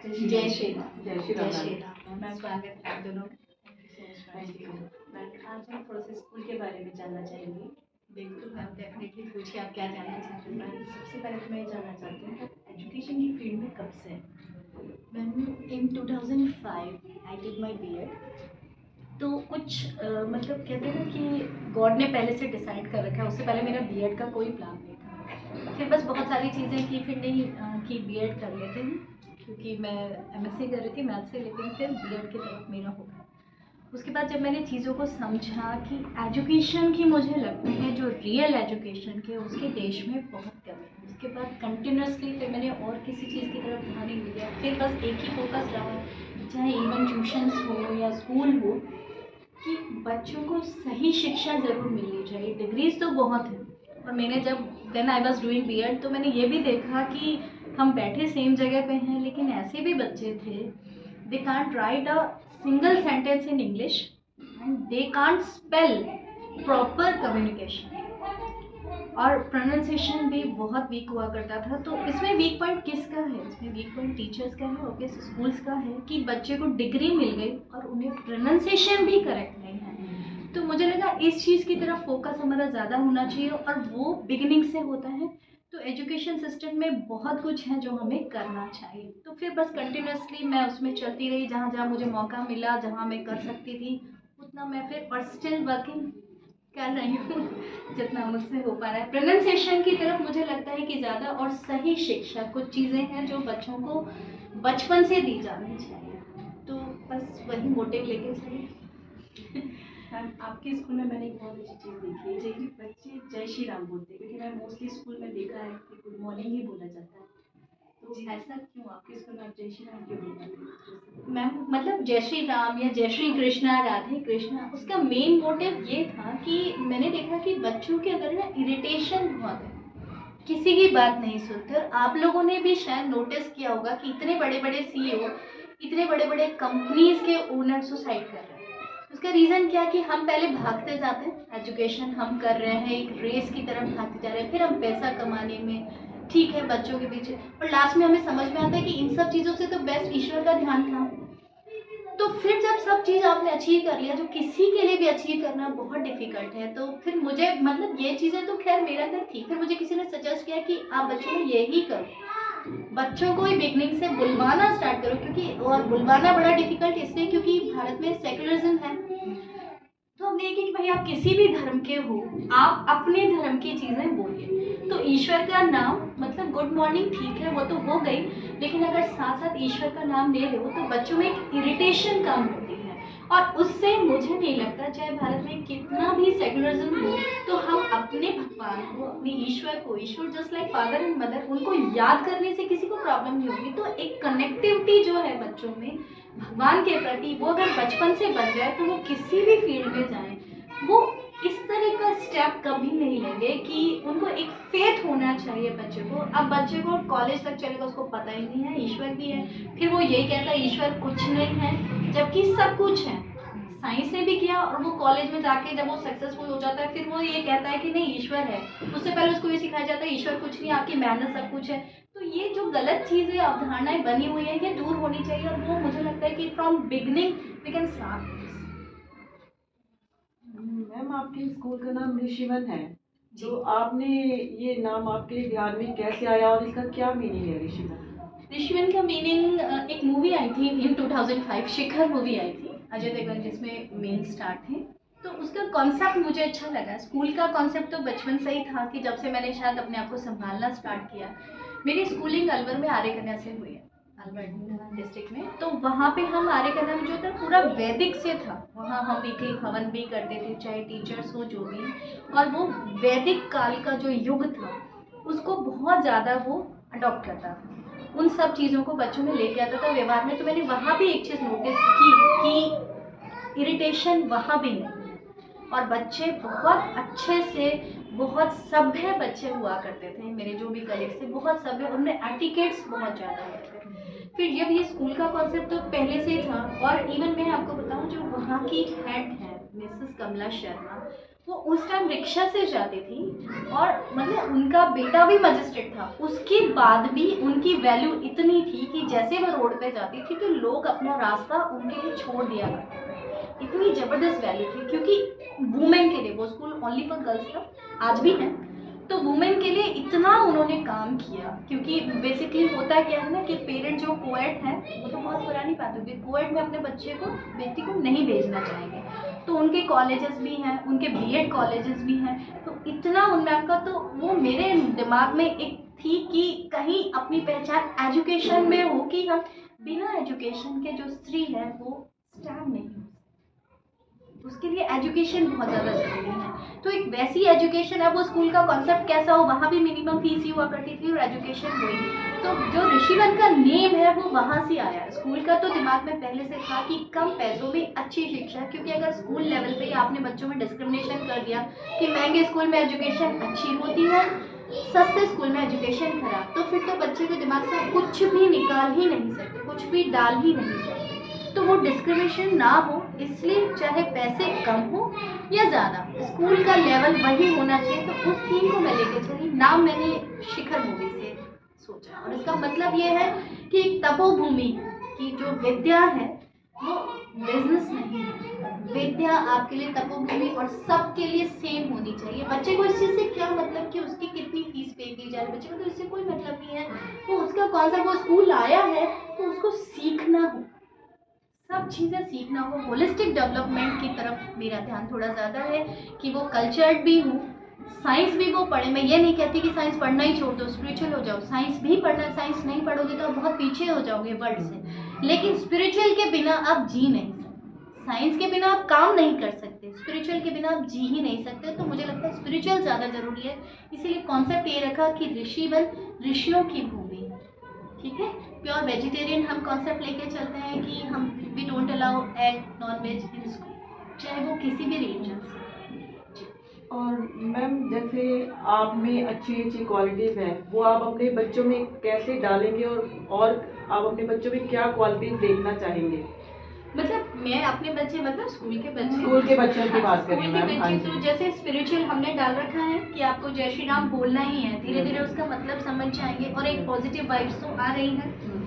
जय श्री राम। जय श्री राम। जय श्री राम मैम, स्वागत है आप दोनों। मैम, आज हम थोड़ा सा स्कूल के बारे में जानना चाहेंगे। बिल्कुल मैम, डेफिनेटली पूछिए आप क्या जानना चाहते हैं। मैम, सबसे पहले तो मैं ये जानना चाहती हूँ एजुकेशन की फील्ड में कब से हैं? Ma'am, in 2005 I did my B Ed. तो कुछ मतलब कहते हैं ना कि गॉड ने पहले से डिसाइड कर रखा है, उससे पहले मेरा बीएड का कोई प्लान नहीं था। फिर बस बहुत सारी चीज़ें की, फिर नहीं कि बीएड कर लेते हैं, क्योंकि मैं एमएससी कर रही थी मैथ से, लेकिन फिर बीएड की तरफ मेरा हो गया। उसके बाद जब मैंने चीज़ों को समझा कि एजुकेशन की, मुझे लगता है जो रियल एजुकेशन के उसके देश में बहुत कमी है। उसके बाद कंटिन्यूसली फिर मैंने और किसी चीज़ की तरफ ध्यान नहीं दिया, फिर बस एक ही फोकस रहा, चाहे इवन ट्यूशन्स हो या स्कूल हो, कि बच्चों को सही शिक्षा ज़रूर मिलनी चाहिए। डिग्रीज तो बहुत हैं, और मैंने जब then I was doing B Ed तो मैंने ये भी देखा कि हम बैठे सेम जगह पे हैं, लेकिन ऐसे भी बच्चे थे, they can't right a single sentence in English and they can't spell proper communication, और प्रोनाउंसिएशन भी बहुत वीक हुआ करता था। तो इसमें वीक पॉइंट किसका है? इसमें वीक पॉइंट टीचर्स का है, ऑब्वियस स्कूल्स का है, कि बच्चे को डिग्री मिल गई और उन्हें प्रोनाउंसिएशन भी करेक्ट नहीं है। तो मुझे लगा इस चीज़ की तरफ फोकस हमारा ज़्यादा होना चाहिए, और वो बिगिनिंग से होता है। तो एजुकेशन सिस्टम में बहुत कुछ है जो हमें करना चाहिए। तो फिर बस कंटिन्यूसली मैं उसमें चलती रही, जहाँ जहाँ मुझे मौका मिला, जहाँ मैं कर सकती थी उतना मैं फिर, और स्टिल वर्किंग कर रही हूँ जितना मुझसे हो पा रहा है। प्रोनाउंसिएशन की तरफ मुझे लगता है कि ज़्यादा, और सही शिक्षा, कुछ चीज़ें हैं जो बच्चों को बचपन से दी जानी चाहिए। तो बस वही मोटिव लेके चलिए। मैम, आपके स्कूल में मैंने एक बहुत अच्छी चीज़ देखी है कि बच्चे जय श्री राम बोलते हैं, क्योंकि मैं मोस्टली स्कूल में देखा है कि गुड मॉर्निंग ही बोला जाता है। तो ऐसा क्यों आपके स्कूल में आप जय श्री राम क्यों बोलते हैं? मैम, मतलब जय श्री राम या जय श्री कृष्णा, राधे कृष्णा, उसका मेन मोटिव ये था कि मैंने देखा कि बच्चों के अंदर ना इरिटेशन बहुत है, किसी की बात नहीं सुनते। और आप लोगों ने भी शायद नोटिस किया होगा कि इतने बड़े बड़े सीईओ, इतने बड़े बड़े कंपनीज के ओनर सुसाइड कर रहे हैं। उसका रीज़न क्या, कि हम पहले भागते जाते हैं, एजुकेशन हम कर रहे हैं, एक रेस की तरफ भागते जा रहे हैं, फिर हम पैसा कमाने में, ठीक है, बच्चों के पीछे, और लास्ट में हमें समझ में आता है कि इन सब चीज़ों से तो बेस्ट ईश्वर का ध्यान था। तो फिर जब सब चीज़ आपने अचीव कर लिया, जो किसी के लिए भी अचीव करना बहुत डिफिकल्ट है, तो फिर मुझे, मतलब ये चीज़ें तो खैर मेरे अंदर थी, फिर मुझे किसी ने सजेस्ट किया कि आप बच्चों में यही करो, बच्चों को ही बिगनिंग से बुलवाना स्टार्ट करो, क्योंकि, और बुलवाना बड़ा डिफिकल्ट इसलिए क्योंकि भारत में सेकुलरिज्म है। तो हमने ये कि भाई आप किसी भी धर्म के हो, आप अपने धर्म की चीज़ें बोलिए। तो ईश्वर का नाम, मतलब गुड मॉर्निंग ठीक है, वो तो हो गई, लेकिन अगर साथ साथ ईश्वर का नाम ले रहे हो तो बच्चों में एक इरिटेशन कम होती है, और उससे मुझे नहीं लगता, चाहे भारत में कितना भी सेकुलरिज्म हो, तो हम अपने भगवान को, अपने ईश्वर को, ईश्वर just like father and mother, उनको याद करने से किसी को प्रॉब्लम नहीं होगी। तो एक कनेक्टिविटी जो है बच्चों में भगवान के प्रति, वो अगर बचपन से बन जाए तो वो किसी भी फील्ड में जाए, वो इस तरह का स्टेप कभी नहीं लेंगे, कि उनको एक फेथ होना चाहिए बच्चे को। अब बच्चे को कॉलेज तक चलेगा, उसको पता ही नहीं है ईश्वर भी है, फिर वो यही कहता है ईश्वर कुछ नहीं है, जबकि सब कुछ है। साइंस ने भी किया, और वो कॉलेज में जाके जब वो सक्सेसफुल हो जाता है, फिर वो ये कहता है कि नहीं ईश्वर है। उससे पहले उसको ये सिखाया जाता है ईश्वर कुछ नहीं, आपकी मेहनत सब कुछ है। तो ये जो गलत चीज़ें, अवधारणाएं बनी हुई है, ये दूर होनी चाहिए, और वो मुझे लगता है कि from beginning we can start this. Ma'am, आपके स्कूल का नाम ऋषिवन है, तो आपने ये नाम आपके ध्यान में कैसे आया और इसका क्या मीनिंग है ऋषिवन? ऋषिवन का मीनिंग, एक मूवी आई थी इन 2005, शिखर मूवी आई थी, अजय देवगन जिसमें मेन स्टार थे। तो उसका कॉन्सेप्ट मुझे अच्छा लगा। स्कूल का कॉन्सेप्ट तो बचपन से ही था, कि जब से मैंने शायद अपने आप को संभालना स्टार्ट किया। मेरी स्कूलिंग अलवर में आर्य कन्या से हुई है, अलवर डिस्ट्रिक्ट में। तो वहाँ पे हम आर्य कन्या में जो था पूरा वैदिक से था, वहाँ हम वीकली हवन भी करते थे, चाहे टीचर्स हो जो भी, और वो वैदिक काल का जो युग था उसको बहुत ज़्यादा वो अडॉप्ट करता था, उन सब चीज़ों को बच्चों में लेके आता था व्यवहार में। तो मैंने वहाँ भी एक चीज़ नोटिस की कि इरिटेशन वहाँ भी नहीं, और बच्चे बहुत अच्छे से, बहुत सभ्य बच्चे हुआ करते थे, मेरे जो भी कलीग्स थे बहुत सभ्य, उनमें एटिकेट्स बहुत ज़्यादा होते थे। फिर जब ये स्कूल का कॉन्सेप्ट तो पहले से ही था, और इवन मैं आपको बताऊं, जो वहाँ की हेड है मिसेस कमला शर्मा, वो उस टाइम रिक्शा से जाती थी, और मतलब उनका बेटा भी मजिस्ट्रेट था, उसके बाद भी उनकी वैल्यू इतनी थी कि जैसे वो रोड पे जाती थी तो लोग अपना रास्ता उनके लिए छोड़ दिया करते थे। इतनी ज़बरदस्त वैल्यू थी, क्योंकि वुमेन के लिए वो स्कूल ओनली फॉर गर्ल्स था, आज भी है। तो वुमेन के लिए इतना उन्होंने काम किया, क्योंकि बेसिकली होता क्या है ना कि पेरेंट जो कोएड है, वो तो बहुत पुरानी बात होगी, कोएड में अपने बच्चे को, बेटी को नहीं भेजना चाहेंगे। तो उनके कॉलेजेस भी हैं, उनके बीएड कॉलेजेस भी हैं। तो इतना उनमें का, तो वो मेरे दिमाग में एक थी कि कहीं अपनी पहचान एजुकेशन में हो, कि हम बिना एजुकेशन के जो स्त्री है वो स्टैंड नहीं हो, उसके लिए एजुकेशन बहुत ज़्यादा ज़रूरी है। तो एक वैसी एजुकेशन, अब वो स्कूल का कॉन्सेप्ट कैसा हो, वहाँ भी मिनिमम फीस ही हुआ करती थी और एजुकेशन हुई। तो जो ऋषिवन का नेम है वो वहाँ से आया। स्कूल का तो दिमाग में पहले से था कि कम पैसों में अच्छी शिक्षा, क्योंकि अगर स्कूल लेवल पे आपने बच्चों में डिस्क्रिमिनेशन कर दिया कि महंगे स्कूल में एजुकेशन अच्छी होती है, सस्ते स्कूल में एजुकेशन खराब, तो फिर तो बच्चे के दिमाग से कुछ भी निकाल ही नहीं सकते, कुछ भी डाल ही नहीं सकते। तो वो डिस्क्रिमिनेशन ना हो, इसलिए चाहे पैसे कम हो या ज़्यादा, स्कूल का लेवल वही होना चाहिए। तो उस थीम को मैं लेके चली। नाम मैंने शिखर मूवी से सोचा, और इसका मतलब ये है कि एक तपोभूमि की जो विद्या है वो बिजनेस नहीं है। विद्या आपके लिए तपोभूमि और सबके लिए सेम होनी चाहिए। बच्चे को इस चीज़ से क्या मतलब कि उसकी कितनी फीस पे की जाए, बच्चे को तो इससे कोई मतलब नहीं है। वो उसका कौन सा वो स्कूल आया है तो उसको सीखना हो, सब चीज़ें सीखना हो। होलिस्टिक डेवलपमेंट की तरफ मेरा ध्यान थोड़ा ज़्यादा है कि वो कल्चर्ड भी हो, साइंस भी वो पढ़े। मैं ये नहीं कहती कि साइंस पढ़ना ही छोड़ दो, स्पिरिचुअल हो जाओ, साइंस भी पढ़ना है। साइंस नहीं पढ़ोगे तो आप बहुत पीछे हो जाओगे वर्ल्ड से। लेकिन स्पिरिचुअल के बिना आप जी नहीं सकते, साइंस के बिना आप काम नहीं कर सकते, स्पिरिचुअल के बिना आप जी ही नहीं सकते। तो मुझे लगता है स्पिरिचुअल ज़्यादा ज़रूरी है, इसीलिए कॉन्सेप्ट ये रखा कि ऋषिवन ऋषियों की भूमि है। ठीक है, प्योर वेजिटेरियन हम कॉन्सेप्ट लेके चलते हैं कि हम we don't allow egg non veg in school, चाहे वो किसी भी रिलीजन से। और मैम जैसे आप में अच्छी अच्छी क्वालिटीज़ हैं, वो आप अपने बच्चों में कैसे डालेंगे, और आप अपने बच्चों में क्या क्वालिटीज़ देखना चाहेंगे? मतलब मैं अपने बच्चे, मतलब स्कूल के बच्चे, स्कूल के बच्चों की बात करें स्कूल के मैम। हाँ बच्चे तो जी। जैसे स्पिरिचुअल हमने डाल रखा है कि आपको जय श्री राम बोलना ही है, धीरे धीरे उसका मतलब समझ जाएंगे, और एक पॉजिटिव वाइब्स तो आ रही है।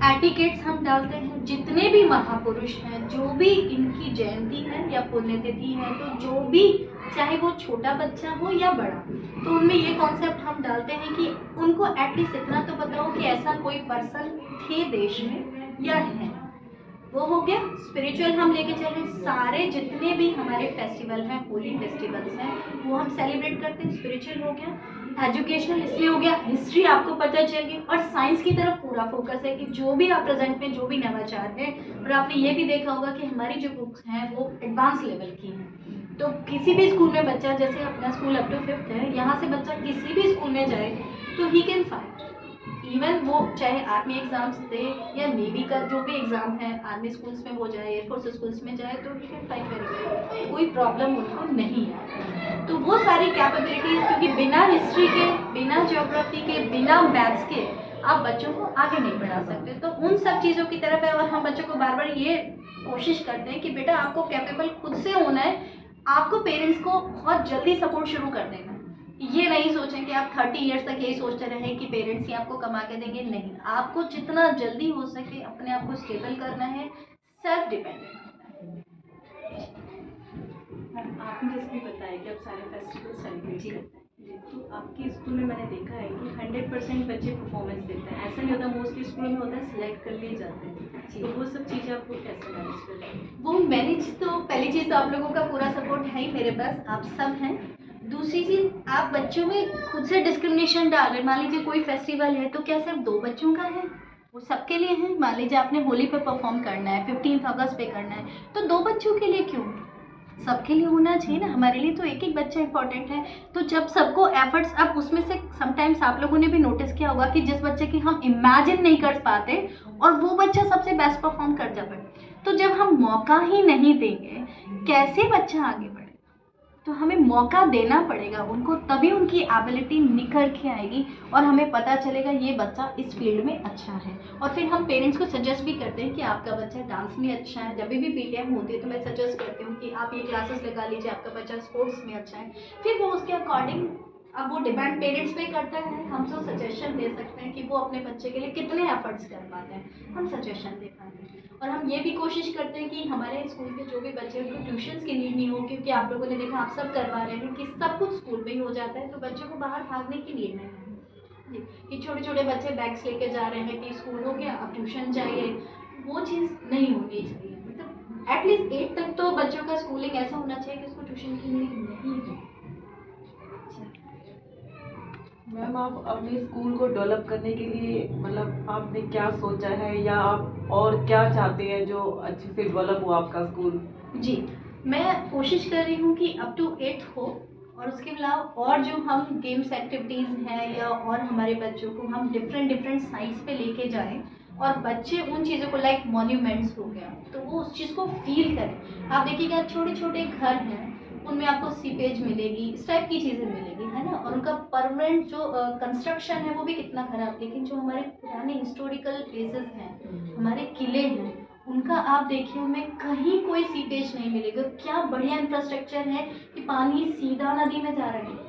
एटिकेट्स हम डालते हैं, जितने भी महापुरुष हैं, जो भी इनकी जयंती है या पुण्यतिथि है, तो जो भी, चाहे वो छोटा बच्चा हो या बड़ा, तो उनमें ये कॉन्सेप्ट हम डालते हैं कि उनको एटलीस्ट इतना तो पता हो कि ऐसा कोई पर्सन थे देश में या है। वो हो गया। स्पिरिचुअल हम लेके चले, सारे जितने भी हमारे फेस्टिवल हैं, होली फेस्टिवल्स हैं, वो हम सेलिब्रेट करते हैं, स्पिरिचुअल हो गया। एजुकेशनल इसलिए हो गया, हिस्ट्री आपको पता चलेगी, और साइंस की तरफ पूरा फोकस है कि जो भी आप प्रेजेंट में जो भी नवाचार है। और आपने ये भी देखा होगा कि हमारी जो बुक्स हैं वो एडवांस लेवल की हैं। तो किसी भी स्कूल में बच्चा, जैसे अपना स्कूल अप टू 5th है, यहाँ से बच्चा किसी भी स्कूल में जाए तो ही कैन फाइट, इवन वो चाहे आर्मी एग्जाम्स दे या नेवी का जो भी एग्जाम है, आर्मी स्कूल्स में हो जाए, एयरफोर्स स्कूल्स में जाए, तो he can fight very well, कोई प्रॉब्लम उनको नहीं है। तो वो सारी कैपेबिलिटीज, क्योंकि बिना हिस्ट्री के, बिना ज्योग्राफी के, बिना मैथ्स के आप बच्चों को आगे नहीं बढ़ा सकते। तो उन सब चीज़ों की तरफ है, और हम बच्चों को बार बार ये कोशिश करते हैं कि बेटा आपको कैपेबल खुद से होना है। आपको पेरेंट्स को बहुत जल्दी सपोर्ट शुरू कर देना है। ये नहीं सोचें कि आप 30 ईयर्स तक यही सोचते रहें कि पेरेंट्स ही आपको कमा के देंगे, नहीं। आपको जितना जल्दी हो सके अपने आप को स्टेबल करना है, सेल्फ डिपेंडेंट होना है। आपने जैसे भी बताया कि आप सारे फेस्टिवल सेलिब्रेट करते हैं, तो आपके स्कूल में मैंने देखा है कि 100% बच्चे परफॉर्मेंस देते हैं। ऐसा नहीं होता, मोस्टली स्कूल में होता है सिलेक्ट कर लिए जाते हैं। तो वो सब चीज़ें आपको कैसे मैनेज करते हैं? वो मैनेज तो, पहली चीज़ तो आप लोगों का पूरा सपोर्ट है ही मेरे पास, आप सब हैं। दूसरी चीज़, आप बच्चों में खुद से डिस्क्रिमिनेशन डाल रहे। मान लीजिए कोई फेस्टिवल है तो क्या सिर्फ 2 बच्चों का है, वो सबके लिए है। मान लीजिए आपने होली पे परफॉर्म करना है, 15 अगस्त पे करना है, तो 2 बच्चों के लिए क्यों, सबके लिए होना चाहिए ना। हमारे लिए तो एक एक बच्चा इंपॉर्टेंट है। तो जब सबको एफर्ट्स, अब उसमें से समटाइम्स आप लोगों ने भी नोटिस किया होगा कि जिस बच्चे की हम इमेजिन नहीं कर पाते और वो बच्चा सबसे बेस्ट परफॉर्म कर जाता है, तो जब हम मौका ही नहीं देंगे कैसे बच्चा आगे बढ़े। तो हमें मौका देना पड़ेगा उनको, तभी उनकी एबिलिटी निखर के आएगी और हमें पता चलेगा ये बच्चा इस फील्ड में अच्छा है। और फिर हम पेरेंट्स को सजेस्ट भी करते हैं कि आपका बच्चा डांस में अच्छा है। जब भी पीटीएम होती है तो मैं सजेस्ट करती हूँ कि आप ये क्लासेस लगा लीजिए, आपका बच्चा स्पोर्ट्स में अच्छा है। फिर वो उसके अकॉर्डिंग अब वो डिपेंड पेरेंट्स पे करता है, हम तो सजेशन दे सकते हैं कि वो अपने बच्चे के लिए कितने एफर्ट्स कर पाते हैं, हम सजेशन दे पाते हैं। और हम ये भी कोशिश करते हैं कि हमारे स्कूल के जो भी बच्चे हैं उनको ट्यूशन्स की नीड नहीं हो, क्योंकि आप लोगों ने देखा, आप सब करवा रहे हैं कि सब कुछ स्कूल में ही हो जाता है, तो बच्चों को बाहर भागने की नीड नहीं है जी। कि छोटे छोटे बच्चे बैग्स लेके जा रहे हैं कि स्कूल हो गया अब ट्यूशन चाहिए, वो चीज़ नहीं होनी चाहिए। मतलब एटलीस्ट 8 तक तो बच्चों का स्कूलिंग ऐसा होना चाहिए कि उसको ट्यूशन की नीड नहीं है। मैम, आप अपने स्कूल को डेवलप करने के लिए मतलब आपने क्या सोचा है, या आप और क्या चाहते हैं जो अच्छे से डेवलप हो आपका स्कूल? जी, मैं कोशिश कर रही हूँ कि अप टू 8 हो, और उसके अलावा और जो हम गेम्स एक्टिविटीज़ हैं या और हमारे बच्चों को हम डिफरेंट डिफरेंट साइट्स पे लेके जाएं, और बच्चे उन चीज़ों को लाइक मॉन्यूमेंट्स हो गया तो वो उस चीज़ को फील करें। आप देखिएगा छोटे छोटे घर हैं, उनमें आपको सीपेज मिलेगी, इस टाइप की चीज़ें मिलेगी, है ना, और उनका परमानेंट जो कंस्ट्रक्शन है वो भी कितना खराब। लेकिन जो हमारे पुराने हिस्टोरिकल प्लेसेस हैं, हमारे किले हैं, उनका आप देखिए उनमें कहीं कोई सीपेज नहीं मिलेगा। क्या बढ़िया इंफ्रास्ट्रक्चर है कि पानी सीधा नदी में जा रहा है।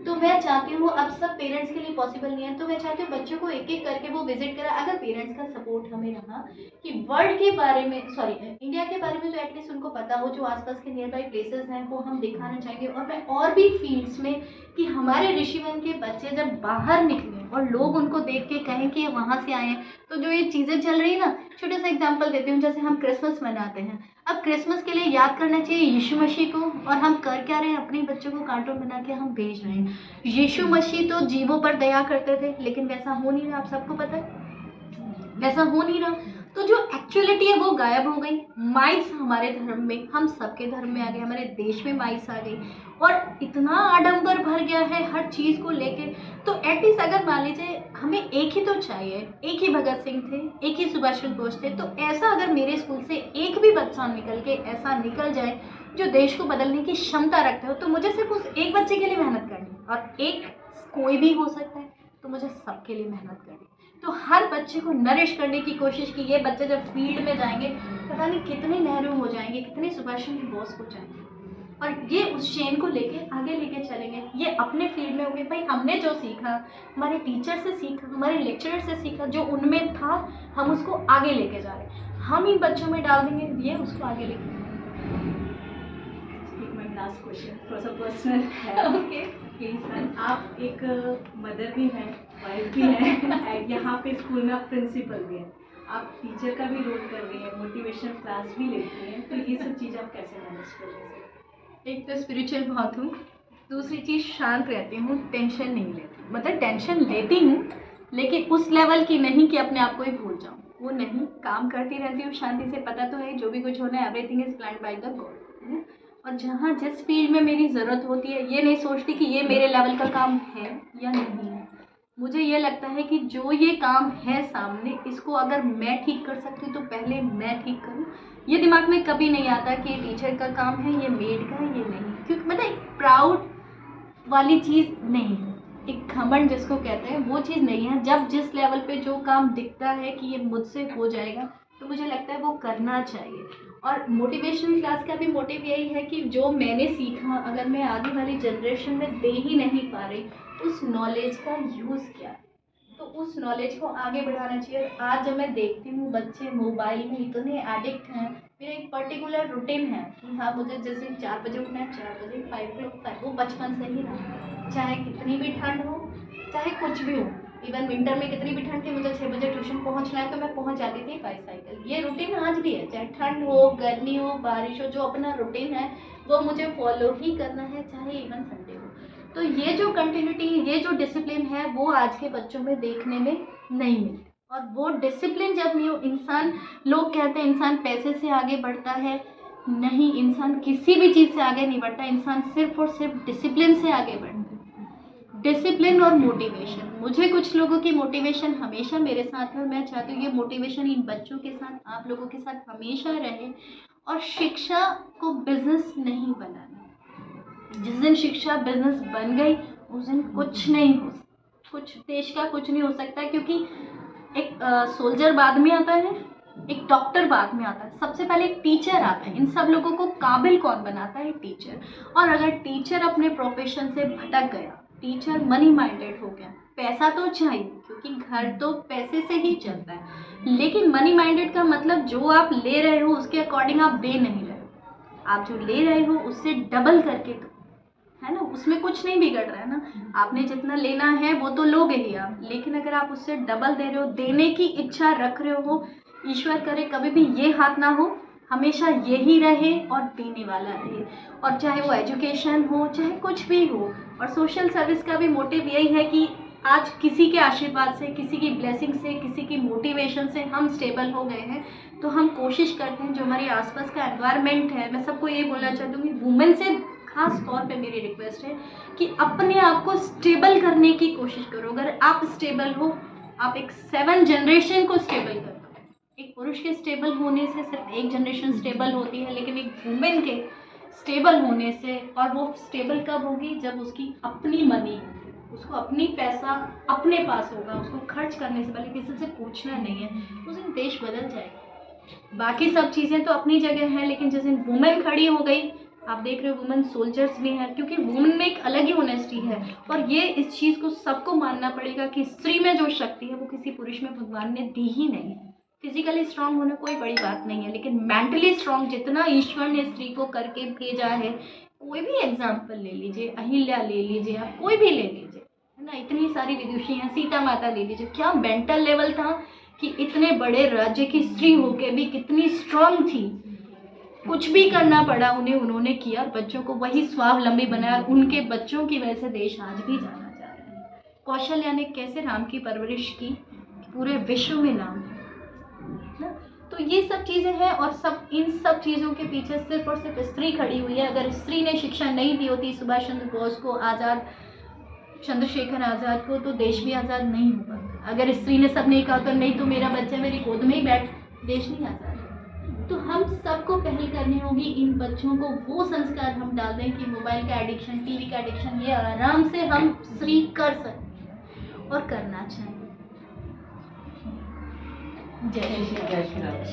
तो मैं चाहती हूँ, अब सब पेरेंट्स के लिए पॉसिबल नहीं है, तो मैं चाहती हूँ बच्चों को एक एक करके वो विजिट करा, अगर पेरेंट्स का सपोर्ट हमें रहा कि वर्ल्ड के बारे में, सॉरी इंडिया के बारे में तो एटलीस्ट उनको पता हो, जो आसपास के नियर बाई प्लेसेस हैं वो हम दिखाना चाहेंगे। और मैं और भी फील्ड्स में कि हमारे ऋषिवन के बच्चे जब बाहर निकले और लोग उनको देख के कहें कि ये वहाँ से आए हैं, तो जो ये चीज़ें चल रही है ना, छोटे सा एग्जाम्पल देती हूँ, जैसे हम क्रिसमस मनाते हैं, अब क्रिसमस के लिए याद करना चाहिए यीशु मसीह को, और हम कर क्या रहे हैं, अपने बच्चों को कार्टून बना के हम भेज रहे हैं। यीशु मसीह तो जीवों पर दया करते थे, लेकिन वैसा हो नहीं रहा, आप सबको पता है वैसा हो नहीं रहा। तो जो एक्चुअलिटी है वो गायब हो गई। माइस हमारे धर्म में, हम सबके धर्म में आ गए, हमारे देश में माइस आ गई, और इतना आडंबर भर गया है हर चीज़ को लेके। तो एटलीस्ट अगर मान लीजिए हमें एक ही तो चाहिए, एक ही भगत सिंह थे, एक ही सुभाष चंद्र बोस थे, तो ऐसा अगर मेरे स्कूल से एक भी बच्चा निकल के ऐसा निकल जाए जो देश को बदलने की क्षमता रखते हो, तो मुझे सिर्फ उस एक बच्चे के लिए मेहनत करनी, और एक कोई भी हो सकता है, तो मुझे सबके लिए मेहनत करनी। तो हर बच्चे को नरिश करने की कोशिश की। ये बच्चे जब फील्ड में जाएंगे, पता नहीं कितने नेहरू हो जाएंगे, कितने सुभाष चंद्र बोस हो जाएंगे, और ये उस चेन को लेके आगे लेके चलेंगे। ये अपने फील्ड में होंगे, भाई हमने जो सीखा, हमारे टीचर से सीखा, हमारे लेक्चरर से सीखा, जो उनमें था हम उसको आगे लेके जा रहे हैं, हम इन बच्चों में डाल देंगे, ये उसको आगे लेके लास्ट क्वेश्चन थोड़ा सा पर्सनल है। ओके प्लीज मैम, आप एक मदर भी हैं, वाइफ भी हैं, यहाँ पे स्कूल में आप प्रिंसिपल भी हैं, आप टीचर का भी रोल कर रही हैं, मोटिवेशन क्लास भी लेती हैं, तो ये सब चीज़ आप कैसे मैनेज कर रही हैं? एक तो स्पिरिचुअल बहुत हूँ, दूसरी चीज़ शांत रहती हूँ, टेंशन नहीं लेती। मतलब टेंशन लेती हूँ लेकिन उस लेवल की नहीं कि अपने आप को ही भूल जाऊँ, वो नहीं, काम करती रहती हूँ शांति से। पता तो है जो भी कुछ होना है, everything is planned by the God. और जहाँ जिस फील्ड में मेरी ज़रूरत होती है, ये नहीं सोचती कि ये मेरे लेवल का काम है या नहीं है। मुझे ये लगता है कि जो ये काम है सामने, इसको अगर मैं ठीक कर सकती हूँ तो पहले मैं ठीक करूँ। ये दिमाग में कभी नहीं आता कि ये टीचर का काम है, ये मेड का है, ये नहीं। क्योंकि मतलब एक प्राउड वाली चीज़ नहीं है, एक घमंड जिसको कहते हैं वो चीज़ नहीं है। जब जिस लेवल पे जो काम दिखता है कि ये मुझसे हो जाएगा, तो मुझे लगता है वो करना चाहिए। और मोटिवेशनल क्लास का भी मोटिव यही है कि जो मैंने सीखा, अगर मैं आगे वाली जनरेशन में दे ही नहीं पा रही, उस नॉलेज का यूज़ क्या है, तो उस नॉलेज को आगे बढ़ाना चाहिए। आज जब मैं देखती हूँ बच्चे मोबाइल में इतने एडिक्ट हैं, मेरा एक पर्टिकुलर रूटीन है कि हाँ मुझे जिस दिन 4 बजे उठना है 4 बजे, 5 वो बचपन से ही रहा। चाहे कितनी भी ठंड हो, चाहे कुछ भी हो, इवन विंटर में कितनी भी ठंड थी, मुझे 6 बजे ट्यूशन पहुँचना है तो मैं पहुँच जाती थी बाईसाइकिल। ये रूटीन आज भी है, चाहे ठंड हो, गर्मी हो, बारिश हो, जो अपना रूटीन है वो मुझे फॉलो ही करना है, चाहे इवन संडे हो। तो ये जो कंटिन्यूटी, ये जो डिसिप्लिन है, वो आज के बच्चों में देखने में नहीं मिलती। और वो डिसिप्लिन जब नहीं हो, इंसान, लोग कहते हैं इंसान पैसे से आगे बढ़ता है, नहीं, इंसान किसी भी चीज़ से आगे नहीं बढ़ता, इंसान सिर्फ और सिर्फ डिसिप्लिन से आगे बढ़ता है। डिसिप्लिन और मोटिवेशन, मुझे कुछ लोगों की मोटिवेशन हमेशा मेरे साथ है, और मैं चाहती हूँ ये मोटिवेशन इन बच्चों के साथ, आप लोगों के साथ हमेशा रहे। और शिक्षा को बिजनेस नहीं बनाना। जिस दिन शिक्षा बिजनेस बन गई, उस दिन कुछ नहीं हो, कुछ देश का कुछ नहीं हो सकता। क्योंकि एक सोल्जर बाद में आता है, एक डॉक्टर बाद में आता है, सबसे पहले एक टीचर आता है। इन सब लोगों को काबिल कौन बनाता है? टीचर। और अगर टीचर अपने प्रोफेशन से भटक गया, टीचर मनी माइंडेड हो गया, पैसा तो चाहिए क्योंकि घर तो पैसे से ही चलता है, लेकिन मनी माइंडेड का मतलब जो आप ले रहे हो उसके अकॉर्डिंग आप दे नहीं रहे हो, आप जो ले रहे हो उससे डबल करके दो, है ना, उसमें कुछ नहीं बिगड़ रहा है ना। आपने जितना लेना है वो तो लोगे ही आप, लेकिन अगर आप उससे डबल दे रहे हो, देने की इच्छा रख रहे हो, ईश्वर करे कभी भी ये हाथ ना हो, हमेशा यही रहे और देने वाला रहे। और चाहे वो एजुकेशन हो, चाहे कुछ भी हो। और सोशल सर्विस का भी मोटिव यही है कि आज किसी के आशीर्वाद से, किसी की ब्लेसिंग से, किसी की मोटिवेशन से हम स्टेबल हो गए हैं, तो हम कोशिश करते हैं जो हमारी आसपास का एनवायरनमेंट है, मैं सबको ये बोलना चाहती हूँ कि वुमेन से खास तौर पे मेरी रिक्वेस्ट है कि अपने आप को स्टेबल करने की कोशिश करो। अगर आप स्टेबल हो, आप एक 7 जनरेशन को स्टेबल कर दो। एक पुरुष के स्टेबल होने से सिर्फ एक जनरेशन स्टेबल होती है, लेकिन एक वुमेन के स्टेबल होने से, और वो स्टेबल कब होगी, जब उसकी अपनी मनी होगी, उसको अपनी पैसा अपने पास होगा, उसको खर्च करने से पहले किसी से पूछना नहीं है, उस दिन देश बदल जाएगा। बाकी सब चीज़ें तो अपनी जगह हैं, लेकिन जिस दिन वुमेन खड़ी हो गई, आप देख रहे हो वुमेन सोल्जर्स भी हैं, क्योंकि वुमेन में एक अलग ही ऑनेस्टी है। और ये इस चीज़ को सबको मानना पड़ेगा कि स्त्री में जो शक्ति है वो किसी पुरुष में भगवान ने दी ही नहीं है। फिजिकली स्ट्रांग होना कोई बड़ी बात नहीं है, लेकिन मेंटली स्ट्रांग जितना ईश्वर ने स्त्री को करके भेजा है, कोई भी एग्जाम्पल ले लीजिए, अहिल्या ले लीजिए, आप कोई भी ले लीजिए, है ना, इतनी सारी विदुषी हैं, सीता माता ले लीजिए, क्या मेंटल लेवल था कि इतने बड़े राज्य की स्त्री होके भी कितनी स्ट्रांग थी, कुछ भी करना पड़ा उन्हें, उन्होंने किया, बच्चों को वही स्वावलंबी बनाया, और उनके बच्चों की वजह से देश आज भी जाना जा रहा है। कौशल्या ने कैसे राम की परवरिश की, पूरे विश्व में नाम है ना। तो ये सब चीज़ें हैं, और सब इन सब चीज़ों के पीछे सिर्फ और सिर्फ स्त्री खड़ी हुई है। अगर स्त्री ने शिक्षा नहीं दी होती सुभाष चंद्र बोस को, आज़ाद चंद्रशेखर आज़ाद को, तो देश भी आज़ाद नहीं हो पाता। अगर स्त्री ने सब नहीं कहा तो नहीं तो मेरा बच्चा मेरी गोद में ही बैठ, देश नहीं आज़ाद। तो हम सबको पहल करनी होगी, इन बच्चों को वो संस्कार हम डाल दें कि मोबाइल का एडिक्शन, टीवी का एडिक्शन, ये आराम से हम फ्री कर सकते और करना चाहिए। जय श्री राम।